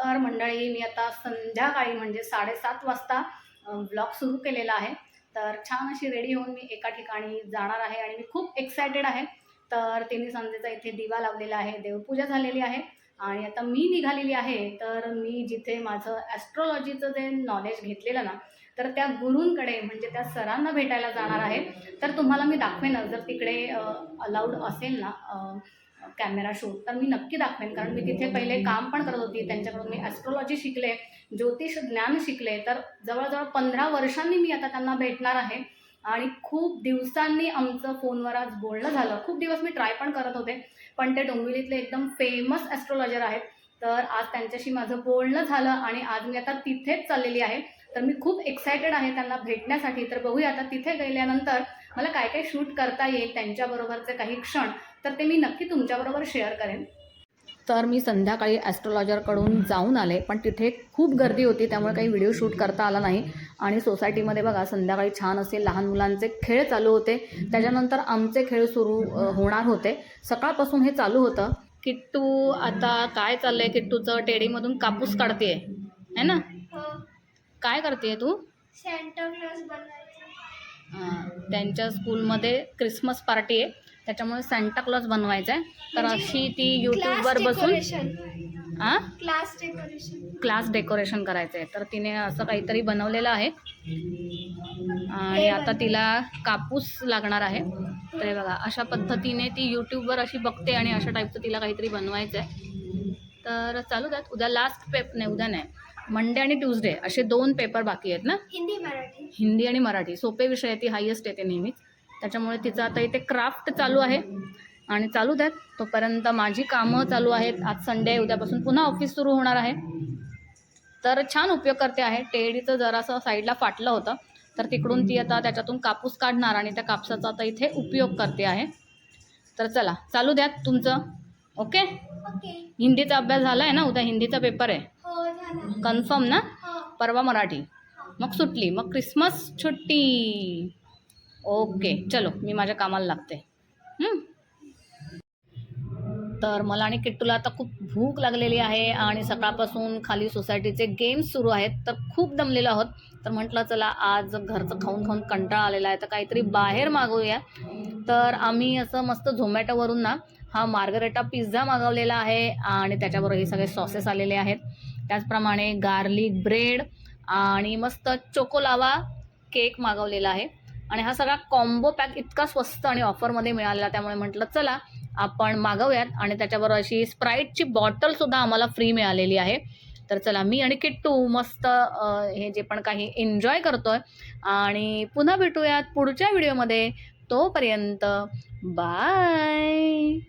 तर मंडळी, मी आता संध्याकाळी म्हणजे 7:30 वाजता ब्लॉग सुरू केलेला आहे. तर छान अशी रेडी होऊन मी एका ठिकाणी जाणार आहे आणि मी खूप एक्सायटेड आहे. तर तिन्ही संध्येचा इथे दिवा लावलेला आहे, देवपूजा झालेली आहे आणि आता मी निघालेली आहे. तर मी जिथे माझं ॲस्ट्रॉलॉजीचं जे नॉलेज घेतलेलं ना, तर त्या गुरूंकडे म्हणजे त्या सरांना भेटायला जाणार आहे. तर तुम्हाला मी दाखवेनच, जर तिकडे अलाउड असेल ना कॅमेरा शूट, तर मी नक्की दाखवेन. कारण मी तिथे पहिले काम पण करत होती, त्यांच्याकडून मी ॲस्ट्रॉलॉजी शिकले, ज्योतिष ज्ञान शिकले. तर जवळजवळ 15 वर्षांनी मी आता त्यांना भेटणार आहे आणि खूप दिवसांनी आमचं फोनवर आज बोलणं झालं. खूप दिवस मी ट्राय पण करत होते, पण ते डोंबिवलीतले एकदम फेमस ॲस्ट्रॉलॉजर आहेत. तर आज त्यांच्याशी माझं बोलणं झालं आणि आज मी आता तिथेच चाललेली आहे. तर मी खूप एक्सायटेड आहे त्यांना भेटण्यासाठी. तर बघूया आता तिथे गेल्यानंतर मला काय काय शूट करता येईल, त्यांच्याबरोबरचे काही क्षण, तर ते मी नक्की तुमच्याबरोबर शेअर करेन. तर मी संध्याकाळी ॲस्ट्रॉलॉजरकडून जाऊन आले, पण तिथे खूप गर्दी होती, त्यामुळे काही व्हिडिओ शूट करता आला नाही. आणि सोसायटीमध्ये बघा संध्याकाळी छान असे लहान मुलांचे खेळ चालू होते. त्याच्यानंतर आमचे खेळ सुरू होणार होते. सकाळपासून हे चालू होतं. किट्टू आता काय चाललंय, किट्टूचं टेडीमधून कापूस काढते आहे ना? काय करते तू? सॅन्टा क्लॉज बनायचं. त्यांच्या स्कूलमध्ये क्रिसमस पार्टी आहे, त्याच्यामुळे सॅन्टा क्लॉज बनवायचा आहे. तर अशी ती यूट्यूबवर बसून क्लास डेकोरेशन करायचं आहे. तर तिने असं काहीतरी बनवलेलं आहे आणि आता तिला कापूस लागणार आहे. तर हे बघा अशा पद्धतीने ती यूट्यूबवर अशी बघते आणि अशा टाईपचं तिला काहीतरी बनवायचं आहे. तर चालू द्यात. उद्या लास्ट नाही, उद्या नाही, मंडे आणि ट्यूजडे असे 2 पेपर बाकी आहेत ना. हिंदी आणि मराठी सोपे विषय आहे, ती हायेस्ट येते नेहमीच. त्याच्यामुळे तिचं आता इथे क्राफ्ट चालू आहे आणि चालू द्यात. तोपर्यंत माझी कामं चालू आहेत. आज संडे, उद्यापासून पुन्हा ऑफिस सुरू होणार आहे. तर छान उपयोग करते आहे. टेडीचं जरासं साईडला फाटलं होतं, तर तिकडून ती आता त्याच्यातून कापूस काढणार आणि त्या कापसाचा आता इथे उपयोग करते आहे. तर चला चालू द्यात तुमचं. ओके. हिंदीचा अभ्यास झाला आहे ना? उद्या हिंदीचा पेपर आहे. कन्फर्म ना? परवा मराठी, मग सुटली, मग क्रिसमस सुट्टी. ओके चलो, मी माझ्या कामाला लागते. तर मला आणि किट्टूला आता खूप भूक लागलेली आहे आणि सकाळपासून खाली सोसायटीचे गेम्स सुरू आहेत, तर खूप दमलेलो आहोत. तर म्हटलं चला आज घरचं खाऊन खाऊन कंटाळा आलेला आहे, तर काहीतरी बाहेर मागवूया. तर आम्ही असं मस्त झोमॅटोवरून ना हा मार्गरेटा पिझ्झा मागवलेला आहे आणि त्याच्याबरोबर हे सगळे सॉसेस आलेले आहेत. त्याचप्रमाणे गार्लिक ब्रेड आणि मस्त चोकोलावा केक मागवलेला आहे. आणि हा सगळा कॉम्बो पॅक इतका स्वस्त आणि ऑफरमध्ये मिळालेला, त्यामुळे म्हटलं चला आपण मागवूयात. आणि त्याच्याबरोबर अशी स्प्राईटची बॉटलसुद्धा आम्हाला फ्री मिळालेली आहे. तर चला मी आणि किट्टू मस्त हे जे पण काही एन्जॉय करतोय आणि पुन्हा भेटूयात पुढच्या व्हिडिओमध्ये. तोपर्यंत बाय.